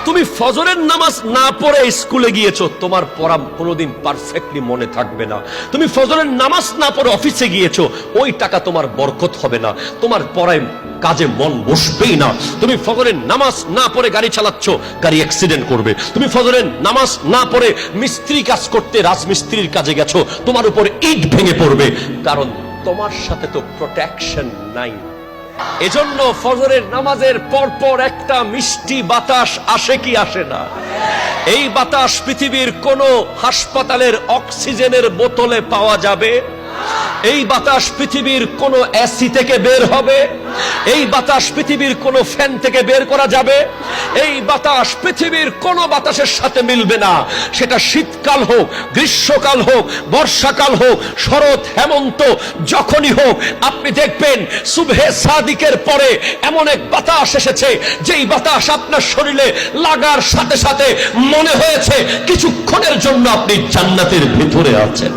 তুমি ফজরের নামাজ না পড়ে স্কুলে গিয়েছো, তোমার পড়া কোনোদিন পারফেক্টলি মনে থাকবে না। তুমি ফজরের নামাজ না পড়ে অফিসে গিয়েছো, ওই টাকা তোমার বরকত হবে না, তোমার পড়ায় কাজে মন বসবেই না। তুমি ফজরের নামাজ না পড়ে গাড়ি চালাচ্ছ, গাড়ি অ্যাক্সিডেন্ট করবে। তুমি ফজরের নামাজ না পড়ে মিস্ত্রি কাজ করতে রাজমিস্ত্রির কাজে গেছো, তোমার উপর ইট ভেঙে পড়বে, কারণ তোমার সাথে তো প্রোটেকশন নাই। এজন্য ফজরের নামাজের পরপর একটা মিষ্টি বাতাস আসে কি আসে না? এই বাতাস পৃথিবীর কোন হাসপাতালের অক্সিজেনের বোতলে পাওয়া যাবে? এই বাতাস পৃথিবীর কোন এসি থেকে বের হবে? এই বাতাস পৃথিবীর কোন ফ্যান থেকে বের করা যাবে? এই বাতাস পৃথিবীর কোন বাতাসের সাথে মিলবে না। সেটা শীতকাল হোক, গ্রীষ্মকাল হোক, বর্ষাকাল হোক, শরৎ, হেমন্ত, যখনই হোক, আপনি দেখবেন সুবহে সাদিকের পরে এমন এক বাতাস এসেছে, যেই বাতাস আপনার শরীরে লাগার সাথে সাথে মনে হয়েছে কিছুক্ষণের জন্য আপনি জান্নাতের ভিতরে আছেন।